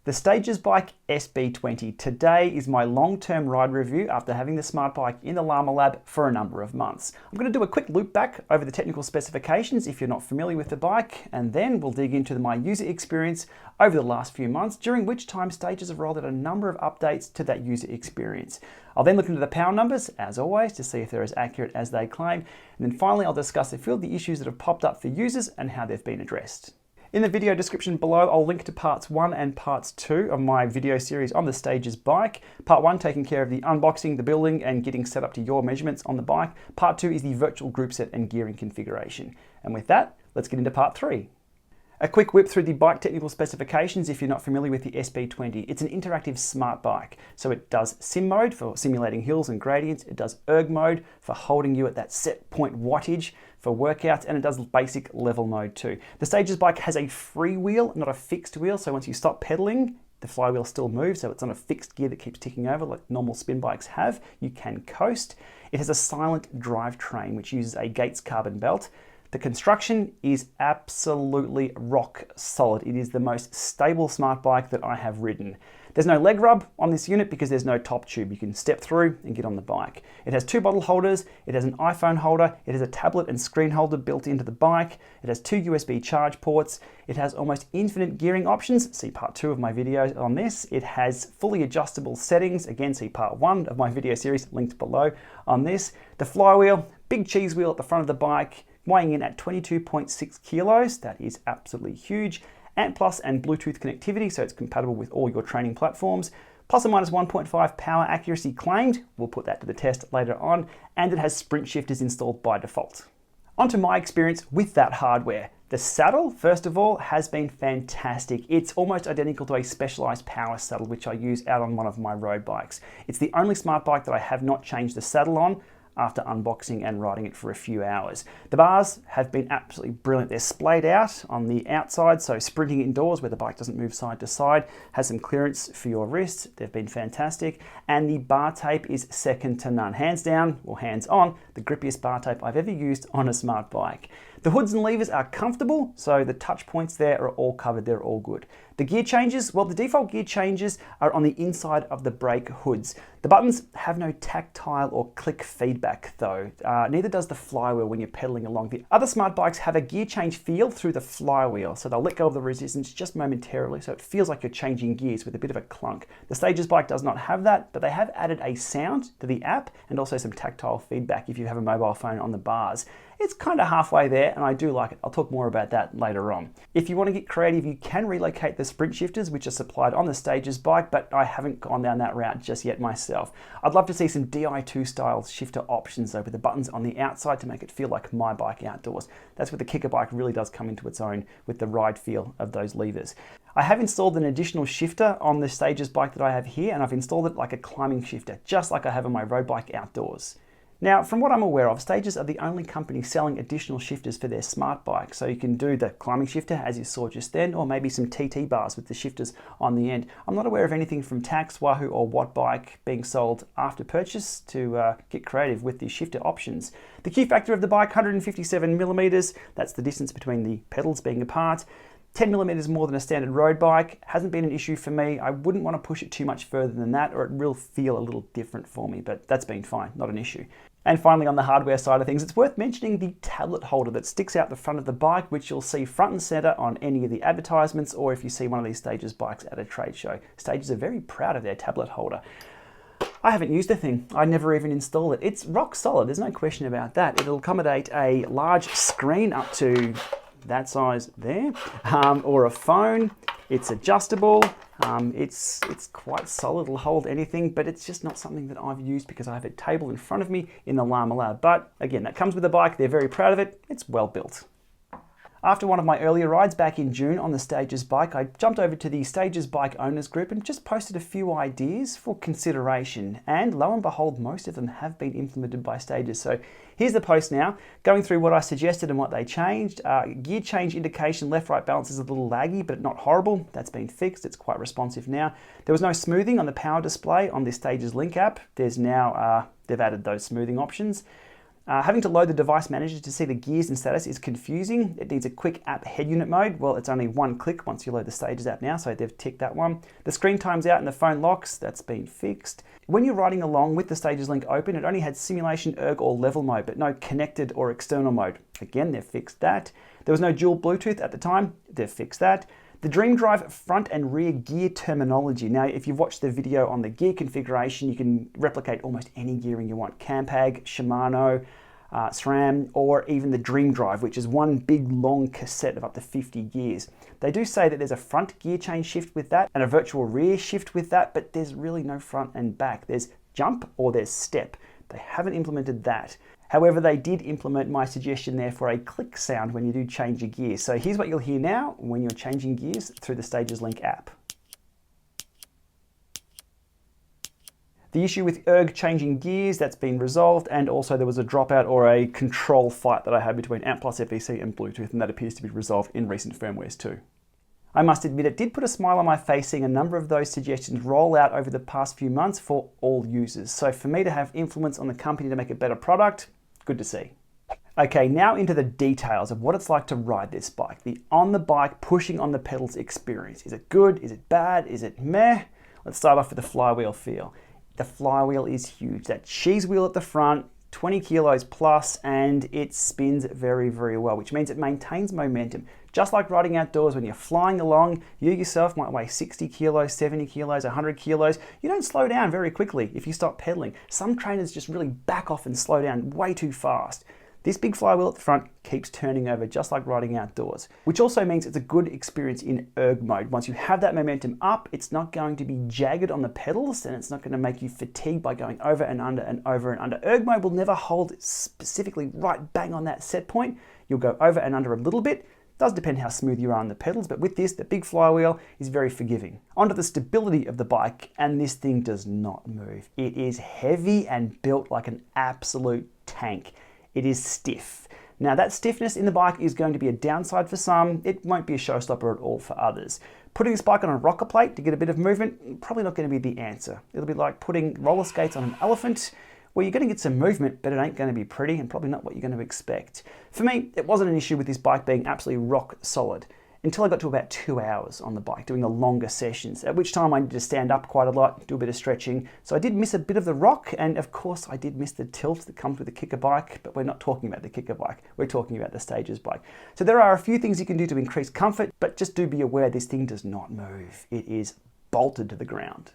The StagesBIKE SB20. Today is my long-term ride review after having the smart bike in the Lama lab for a number of months. I'm going to do a quick loop back over the technical specifications if you're not familiar with the bike, and then we'll dig into my user experience over the last few months, during which time Stages have rolled out a number of updates to that user experience. I'll then look into the power numbers, as always, to see if they're as accurate as they claim, and then finally I'll discuss a few of the issues that have popped up for users and how they've been addressed. In the video description below, I'll link to parts 1 and parts 2 of my video series on the StagesBIKE. Part 1 taking care of the unboxing, the building, and getting set up to your measurements on the bike. Part 2 is the virtual group set and gearing configuration. And with that, let's get into part 3. A quick whip through the bike technical specifications if you're not familiar with the SB20. It's an interactive smart bike. So it does sim mode for simulating hills and gradients. It does erg mode for holding you at that set point wattage for workouts, and it does basic level mode too. The StagesBIKE has a free wheel, not a fixed wheel. So once you stop pedaling, the flywheel still moves. So it's on a fixed gear that keeps ticking over like normal spin bikes have. You can coast. It has a silent drivetrain, which uses a Gates carbon belt. The construction is absolutely rock solid. It is the most stable smart bike that I have ridden. There's no leg rub on this unit because there's no top tube. You can step through and get on the bike. It has 2 bottle holders, it has an iPhone holder, it has a tablet and screen holder built into the bike, it has 2 USB charge ports, it has almost infinite gearing options, see part 2 of my video on this. It has fully adjustable settings, again see part 1 of my video series linked below on this. The flywheel, big cheese wheel at the front of the bike, weighing in at 22.6 kilos, that is absolutely huge. Ant Plus and Bluetooth connectivity, so it's compatible with all your training platforms. Plus or minus 1.5 power accuracy claimed, we'll put that to the test later on, and it has sprint shifters installed by default. Onto my experience with that hardware. The saddle, first of all, has been fantastic. It's almost identical to a Specialized power saddle, which I use out on one of my road bikes. It's the only smart bike that I have not changed the saddle on after unboxing and riding it for a few hours. The bars have been absolutely brilliant. They're splayed out on the outside, so sprinting indoors where the bike doesn't move side to side, has some clearance for your wrists. They've been fantastic. And the bar tape is second to none. Hands down, or hands on, the grippiest bar tape I've ever used on a smart bike. The hoods and levers are comfortable, so the touch points there are all covered, they're all good. The gear changes, well, the default gear changes are on the inside of the brake hoods. The buttons have no tactile or click feedback though, neither does the flywheel when you're pedaling along. The other smart bikes have a gear change feel through the flywheel, so they'll let go of the resistance just momentarily, so it feels like you're changing gears with a bit of a clunk. The StagesBIKE does not have that, but they have added a sound to the app and also some tactile feedback if you have a mobile phone on the bars. It's kind of halfway there and I do like it. I'll talk more about that later on. If you want to get creative, you can relocate the sprint shifters, which are supplied on the StagesBIKE, but I haven't gone down that route just yet myself. I'd love to see some Di2 style shifter options though, with the buttons on the outside to make it feel like my bike outdoors. That's where the kicker bike really does come into its own with the ride feel of those levers. I have installed an additional shifter on the StagesBIKE that I have here, and I've installed it like a climbing shifter, just like I have on my road bike outdoors. Now, from what I'm aware of, Stages are the only company selling additional shifters for their smart bike. So you can do the climbing shifter as you saw just then, or maybe some TT bars with the shifters on the end. I'm not aware of anything from Tax, Wahoo or Wattbike being sold after purchase to get creative with the shifter options. The key factor of the bike, 157 millimeters. That's the distance between the pedals being apart. 10 millimeters more than a standard road bike. Hasn't been an issue for me. I wouldn't want to push it too much further than that, or it will feel a little different for me, but that's been fine, not an issue. And finally, on the hardware side of things, it's worth mentioning the tablet holder that sticks out the front of the bike, which you'll see front and center on any of the advertisements, or if you see one of these Stages bikes at a trade show. Stages are very proud of their tablet holder. I haven't used a thing. I never even installed it. It's rock solid, there's no question about that. It'll accommodate a large screen up to that size there, or a phone. It's adjustable. It's quite solid. It'll hold anything, but it's just not something that I've used because I have a table in front of me in the Lama lab. But again, that comes with the bike. They're very proud of it. It's well built. After one of my earlier rides back in June on the StagesBIKE, I jumped over to the StagesBIKE owners group and just posted a few ideas for consideration. And lo and behold, most of them have been implemented by Stages. So here's the post now, going through what I suggested and what they changed. Gear change indication, left-right balance is a little laggy, but not horrible. That's been fixed. It's quite responsive now. There was no smoothing on the power display on the Stages Link app. There's now, they've added those smoothing options. Having to load the device manager to see the gears and status is confusing. It needs a quick app head unit mode. Well, it's only one click once you load the Stages app now, so they've ticked that one. The screen times out and the phone locks, that's been fixed. When you're riding along with the Stages link open, it only had simulation, erg or level mode, but no connected or external mode. Again, they've fixed that. There was no dual Bluetooth at the time, they've fixed that. The Dream Drive front and rear gear terminology. Now, if you've watched the video on the gear configuration, you can replicate almost any gearing you want. Campag, Shimano, SRAM, or even the Dream Drive, which is one big long cassette of up to 50 gears. They do say that there's a front gear change shift with that and a virtual rear shift with that, but there's really no front and back. There's jump or there's step. They haven't implemented that. However, they did implement my suggestion there for a click sound when you do change your gears. So here's what you'll hear now when you're changing gears through the Stages Link app. The issue with erg changing gears, that's been resolved, and also there was a dropout or a control fight that I had between ANT+ FVC and Bluetooth, and that appears to be resolved in recent firmwares too. I must admit it did put a smile on my face seeing a number of those suggestions roll out over the past few months for all users. So for me to have influence on the company to make a better product, good to see. Okay, now into the details of what it's like to ride this bike. The on the bike, pushing on the pedals experience. Is it good? Is it bad? Is it meh? Let's start off with the flywheel feel. The flywheel is huge. That cheese wheel at the front, 20 kilos plus, and it spins very, very well, which means it maintains momentum. Just like riding outdoors, when you're flying along, you yourself might weigh 60 kilos, 70 kilos, 100 kilos. You don't slow down very quickly if you stop pedaling. Some trainers just really back off and slow down way too fast. This big flywheel at the front keeps turning over just like riding outdoors, which also means it's a good experience in erg mode. Once you have that momentum up, it's not going to be jagged on the pedals and it's not going to make you fatigued by going over and under and over and under. Erg mode will never hold specifically right bang on that set point. You'll go over and under a little bit. Does depend how smooth you are on the pedals, but with this, the big flywheel is very forgiving. Onto the stability of the bike, and this thing does not move. It is heavy and built like an absolute tank. It is stiff. Now that stiffness in the bike is going to be a downside for some. It won't be a showstopper at all for others. Putting this bike on a rocker plate to get a bit of movement, probably not going to be the answer. It'll be like putting roller skates on an elephant, where you're going to get some movement, but it ain't going to be pretty and probably not what you're going to expect. For me, it wasn't an issue with this bike being absolutely rock solid until I got to about 2 hours on the bike doing the longer sessions, at which time I needed to stand up quite a lot, do a bit of stretching. So I did miss a bit of the rock, and of course I did miss the tilt that comes with the kicker bike, but we're not talking about the kicker bike, we're talking about the Stages bike. So there are a few things you can do to increase comfort, but just do be aware this thing does not move. It is bolted to the ground.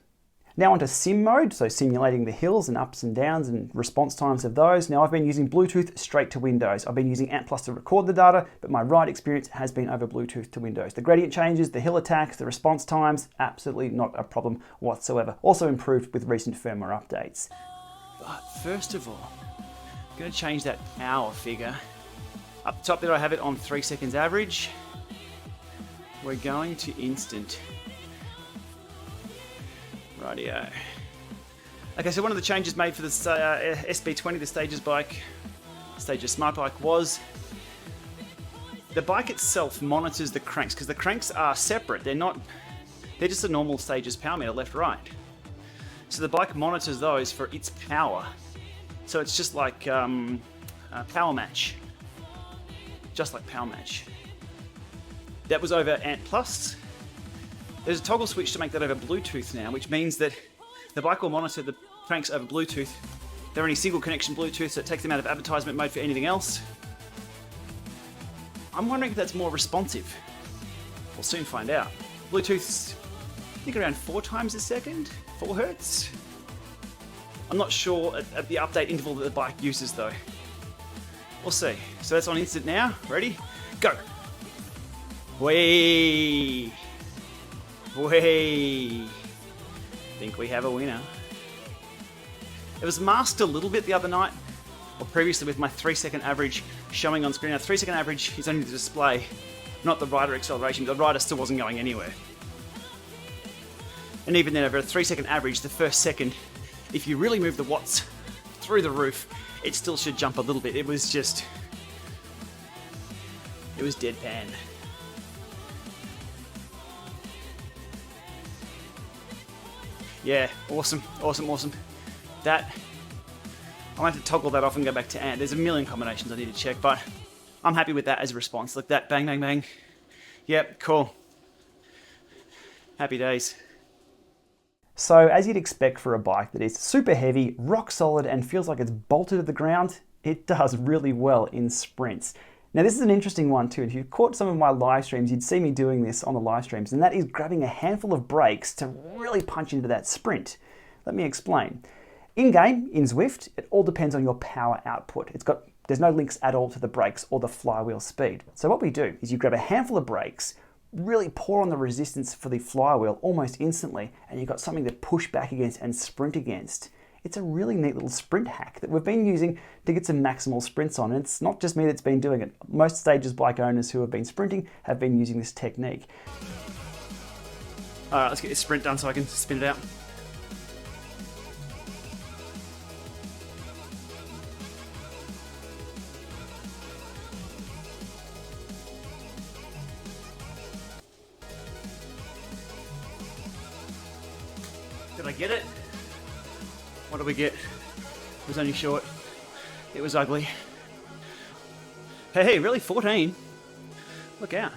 Now onto sim mode, so simulating the hills and ups and downs and response times of those. Now I've been using Bluetooth straight to Windows. I've been using ANT+ to record the data, but my ride experience has been over Bluetooth to Windows. The gradient changes, the hill attacks, the response times, absolutely not a problem whatsoever. Also improved with recent firmware updates. But first of all, I'm going to change that hour figure. Up the top there I have it on 3 seconds average. We're going to instant. Rightio. Okay, so one of the changes made for this SB20, the Stages Smart Bike, was the bike itself monitors the cranks, because the cranks are separate. They're just a normal Stages power meter, left, right. So the bike monitors those for its power. So it's just like Power Match. Just like Power Match. That was over ANT+. There's a toggle switch to make that over Bluetooth now, which means that the bike will monitor the cranks over Bluetooth. They're only single connection Bluetooth, so it takes them out of advertisement mode for anything else. I'm wondering if that's more responsive. We'll soon find out. Bluetooth's, I think, around 4 times a second, 4 Hertz. I'm not sure at the update interval that the bike uses though. We'll see. So that's on instant now. Ready? Go! Whee! Whee! Think we have a winner. It was masked a little bit the other night, or previously with my 3 second average showing on screen. Now 3 second average is only the display, not the rider acceleration. The rider still wasn't going anywhere. And even then, over a 3 second average, the first second, if you really move the watts through the roof, it still should jump a little bit. It was deadpan. Yeah, awesome. That I'll have to toggle that off and go back to and. There's a million combinations I need to check, but I'm happy with that as a response. Like that, bang, bang, bang. Yep, cool. Happy days. So as you'd expect for a bike that is super heavy, rock solid, and feels like it's bolted to the ground, it does really well in sprints. Now this is an interesting one too. If you caught some of my live streams, you'd see me doing this on the live streams, and that is grabbing a handful of brakes to really punch into that sprint. Let me explain. In-game, in Zwift, it all depends on your power output. There's no links at all to the brakes or the flywheel speed. So what we do is you grab a handful of brakes, really pour on the resistance for the flywheel almost instantly, and you've got something to push back against and sprint against. It's a really neat little sprint hack that we've been using to get some maximal sprints on. And it's not just me that's been doing it. Most StagesBIKE owners who have been sprinting have been using this technique. All right, let's get this sprint done so I can spin it out. Did I get it? What did we get? It was only short. It was ugly. Hey, really? 14? Look out.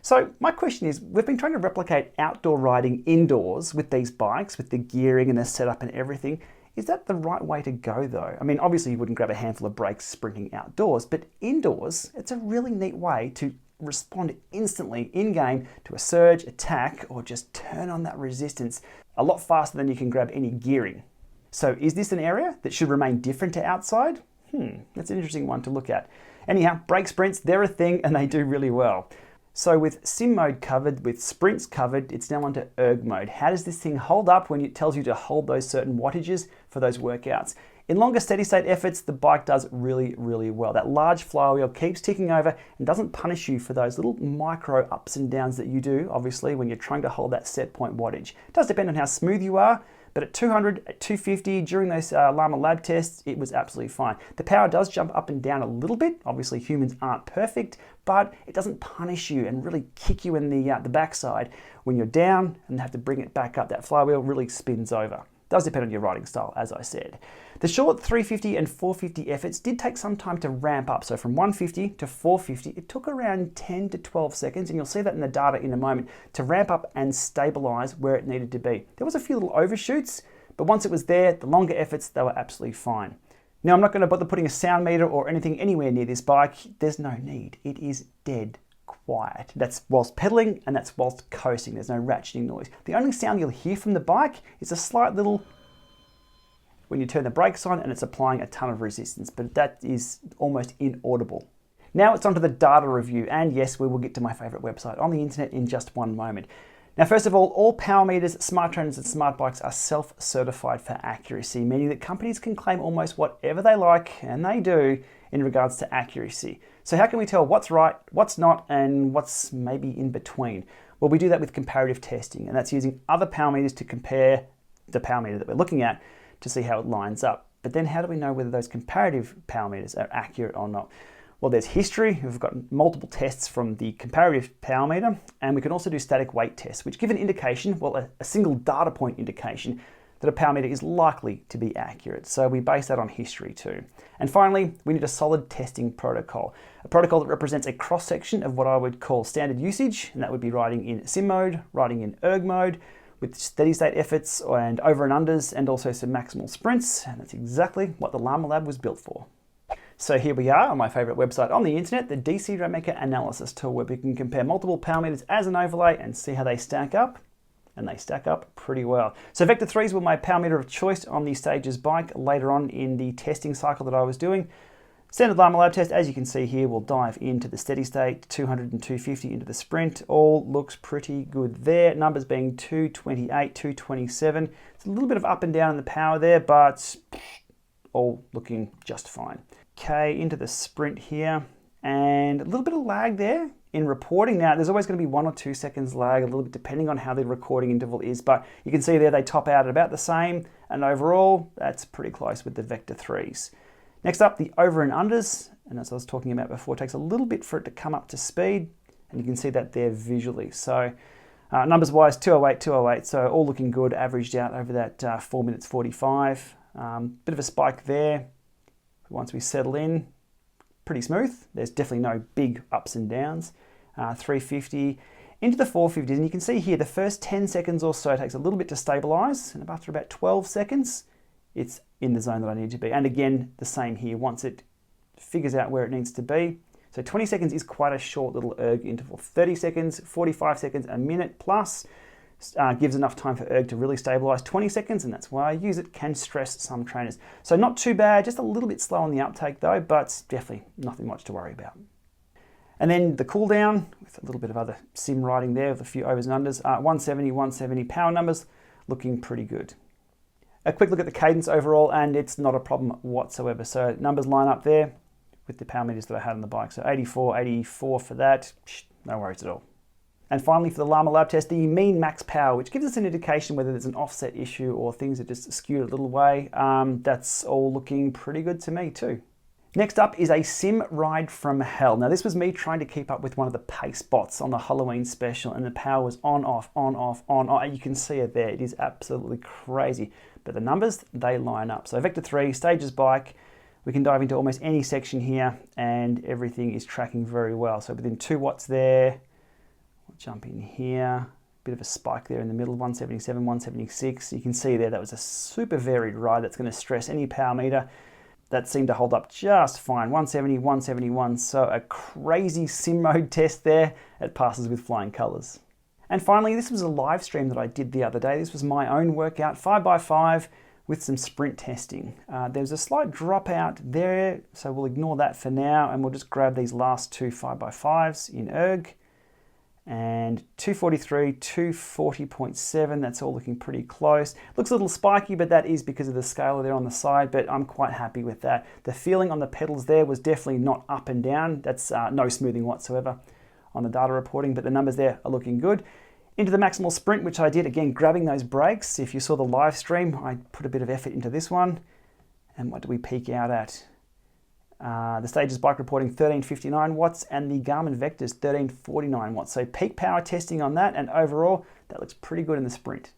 So my question is, we've been trying to replicate outdoor riding indoors with these bikes, with the gearing and the setup and everything. Is that the right way to go though? I mean, obviously you wouldn't grab a handful of brakes sprinting outdoors, but indoors, it's a really neat way to respond instantly in-game to a surge, attack, or just turn on that resistance a lot faster than you can grab any gearing. So is this an area that should remain different to outside? That's an interesting one to look at. Anyhow, brake sprints, they're a thing and they do really well. So with sim mode covered, with sprints covered, it's now onto erg mode. How does this thing hold up when it tells you to hold those certain wattages for those workouts? In longer steady state efforts, the bike does really, really well. That large flywheel keeps ticking over and doesn't punish you for those little micro ups and downs that you do, obviously, when you're trying to hold that set point wattage. It does depend on how smooth you are, but at 200, at 250, during those Lama lab tests, it was absolutely fine. The power does jump up and down a little bit. Obviously, humans aren't perfect, but it doesn't punish you and really kick you in the backside. When you're down and have to bring it back up, that flywheel really spins over. Does depend on your riding style, as I said. The short 350 and 450 efforts did take some time to ramp up. So from 150 to 450, it took around 10 to 12 seconds, and you'll see that in the data in a moment, to ramp up and stabilize where it needed to be. There was a few little overshoots, but once it was there, the longer efforts, they were absolutely fine. Now, I'm not going to bother putting a sound meter or anything anywhere near this bike. There's no need. It is dead quiet. That's whilst pedaling and that's whilst coasting. There's no ratcheting noise. The only sound you'll hear from the bike is a slight little when you turn the brakes on and it's applying a ton of resistance, but that is almost inaudible. Now it's onto the data review, and yes, we will get to my favorite website on the internet in just one moment. Now, first of all power meters, smart trainers and smart bikes are self-certified for accuracy, meaning that companies can claim almost whatever they like, and they do, in regards to accuracy. So how can we tell what's right, what's not, and what's maybe in between? Well, we do that with comparative testing, and that's using other power meters to compare the power meter that we're looking at to see how it lines up. But then how do we know whether those comparative power meters are accurate or not? Well, there's history. We've got multiple tests from the comparative power meter, and we can also do static weight tests, which give an indication, well, a single data point indication, that a power meter is likely to be accurate. So we base that on history too. And finally, we need a solid testing protocol. A protocol that represents a cross-section of what I would call standard usage, and that would be riding in sim mode, riding in erg mode, with steady state efforts and over and unders, and also some maximal sprints. And that's exactly what the Lama Lab was built for. So here we are on my favorite website on the internet, the DC Rainmaker Analysis Tool, where we can compare multiple power meters as an overlay and see how they stack up. And they stack up pretty well. So Vector 3s were my power meter of choice on the StagesBIKE later on in the testing cycle that I was doing. Standard Lama Lab test, as you can see here, will dive into the steady state, 200 and 250 into the sprint. All looks pretty good there. Numbers being 228, 227. It's a little bit of up and down in the power there, but all looking just fine. Okay, into the sprint here, and a little bit of lag there in reporting. Now, there's always going to be 1 or 2 seconds lag, a little bit depending on how the recording interval is, but you can see there they top out at about the same, and overall, that's pretty close with the Vector 3s. Next up, the over and unders, and as I was talking about before, it takes a little bit for it to come up to speed, and you can see that there visually. So numbers wise, 208, 208, so all looking good, averaged out over that 4 minutes 45. Bit of a spike there. Once we settle in, pretty smooth. There's definitely no big ups and downs. 350 into the 450s, and you can see here the first 10 seconds or so takes a little bit to stabilize, and after about 12 seconds, it's in the zone that I need to be. And again, the same here, once it figures out where it needs to be. So 20 seconds is quite a short little erg interval. 30 seconds, 45 seconds, a minute plus gives enough time for erg to really stabilize. 20 seconds, and that's why I use it, can stress some trainers. So not too bad, just a little bit slow on the uptake though, but definitely nothing much to worry about. And then the cool down, with a little bit of other sim riding there with a few overs and unders, 170 power numbers, looking pretty good. A quick look at the cadence overall, and it's not a problem whatsoever. So numbers line up there with the power meters that I had on the bike. So 84, 84 for that, no worries at all. And finally for the Lama lab test, the mean max power, which gives us an indication whether there's an offset issue or things are just skewed a little way. That's all looking pretty good to me too. Next up is a sim ride from hell. Now this was me trying to keep up with one of the pace bots on the Halloween special, and the power was on, off, on, off, on, off. You can see it there, it is absolutely crazy. But the numbers, they line up. So Vector 3, StagesBIKE, we can dive into almost any section here and everything is tracking very well. So within 2 watts there, we'll jump in here, bit of a spike there in the middle, 177, 176. You can see there that was a super varied ride that's going to stress any power meter. That seemed to hold up just fine. 170, 171, so a crazy sim mode test there. It passes with flying colors. And finally, this was a live stream that I did the other day. This was my own workout, 5x5 with some sprint testing. There's a slight dropout there, so we'll ignore that for now, and we'll just grab these last 2 5x5s in erg. And 243, 240.7, that's all looking pretty close. Looks a little spiky, but that is because of the scaler there on the side, but I'm quite happy with that. The feeling on the pedals there was definitely not up and down. That's no smoothing whatsoever on the data reporting, but the numbers there are looking good. Into the maximal sprint, which I did, again, grabbing those brakes. If you saw the live stream, I put a bit of effort into this one. And what do we peak out at? The StagesBIKE reporting 1359 watts and the Garmin Vectors 1349 watts. So peak power testing on that, and overall that looks pretty good in the sprint.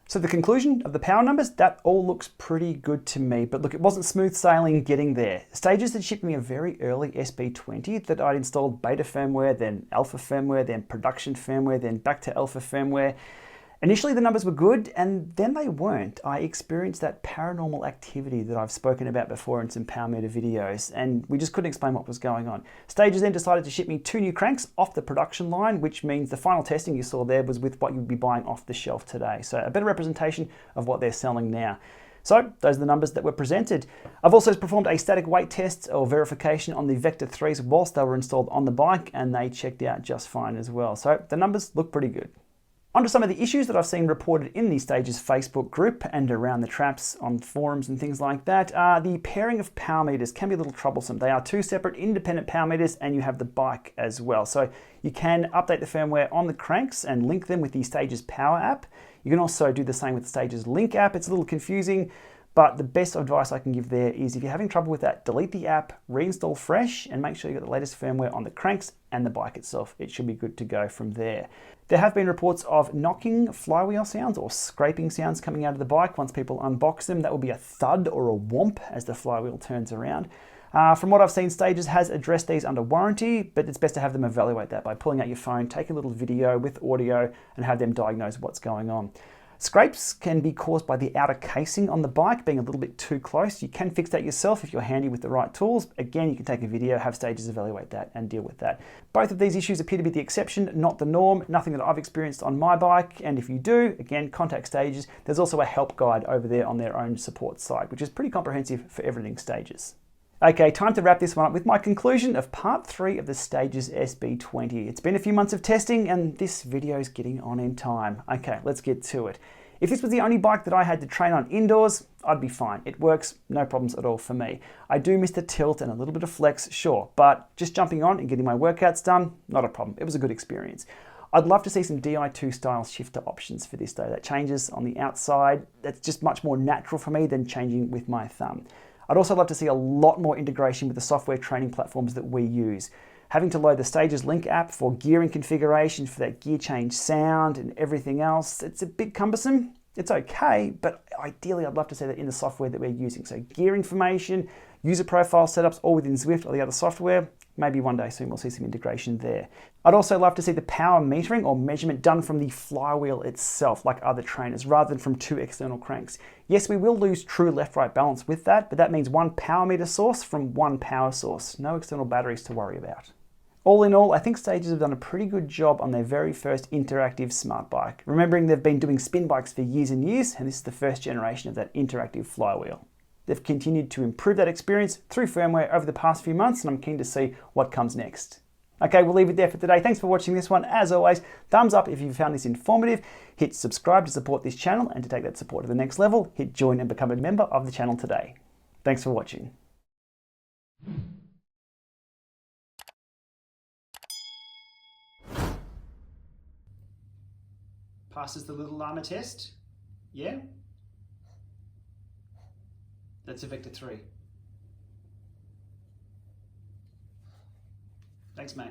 So the conclusion of the power numbers, that all looks pretty good to me. But look, it wasn't smooth sailing getting there. Stages had shipped me a very early SB20 that I'd installed beta firmware, then alpha firmware, then production firmware, then back to alpha firmware. Initially the numbers were good, and then they weren't. I experienced that paranormal activity that I've spoken about before in some power meter videos, and we just couldn't explain what was going on. Stages then decided to ship me 2 new cranks off the production line, which means the final testing you saw there was with what you'd be buying off the shelf today. So a better representation of what they're selling now. So those are the numbers that were presented. I've also performed a static weight test or verification on the Vector 3s whilst they were installed on the bike, and they checked out just fine as well. So the numbers look pretty good. On to some of the issues that I've seen reported in the Stages Facebook group and around the traps on forums and things like that. The pairing of power meters can be a little troublesome. They are 2 separate independent power meters, and you have the bike as well. So you can update the firmware on the cranks and link them with the Stages Power app. You can also do the same with the Stages Link app. It's a little confusing, but the best advice I can give there is if you're having trouble with that, delete the app, reinstall fresh, and make sure you got the latest firmware on the cranks and the bike itself. It should be good to go from there. There have been reports of knocking flywheel sounds or scraping sounds coming out of the bike once people unbox them. That will be a thud or a whomp as the flywheel turns around. From what I've seen, Stages has addressed these under warranty, but it's best to have them evaluate that by pulling out your phone, take a little video with audio, and have them diagnose what's going on. Scrapes can be caused by the outer casing on the bike being a little bit too close. You can fix that yourself if you're handy with the right tools. Again, you can take a video, have Stages evaluate that and deal with that. Both of these issues appear to be the exception, not the norm. Nothing that I've experienced on my bike. And if you do, again, contact Stages. There's also a help guide over there on their own support site, which is pretty comprehensive for everything Stages. Okay, time to wrap this one up with my conclusion of part 3 of the Stages SB20. It's been a few months of testing and this video is getting on in time. Okay, let's get to it. If this was the only bike that I had to train on indoors, I'd be fine. It works, no problems at all for me. I do miss the tilt and a little bit of flex, sure, but just jumping on and getting my workouts done, not a problem. It was a good experience. I'd love to see some Di2 style shifter options for this though. That changes on the outside. That's just much more natural for me than changing with my thumb. I'd also love to see a lot more integration with the software training platforms that we use. Having to load the Stages Link app for gearing configuration, for that gear change sound and everything else, it's a bit cumbersome. It's okay, but ideally I'd love to see that in the software that we're using. So gear information, user profile setups, all within Zwift or the other software. Maybe one day soon we'll see some integration there. I'd also love to see the power metering or measurement done from the flywheel itself, like other trainers, rather than from two external cranks. Yes, we will lose true left-right balance with that, but that means one power meter source from one power source. No external batteries to worry about. All in all, I think Stages have done a pretty good job on their very first interactive smart bike. Remembering they've been doing spin bikes for years and years, and this is the first generation of that interactive flywheel. They've continued to improve that experience through firmware over the past few months, and I'm keen to see what comes next. Okay, we'll leave it there for today. Thanks for watching this one. As always, thumbs up if you found this informative. Hit subscribe to support this channel, and to take that support to the next level, hit join and become a member of the channel today. Thanks for watching. Passes the little llama test? Yeah? That's a vector 3. Thanks, mate.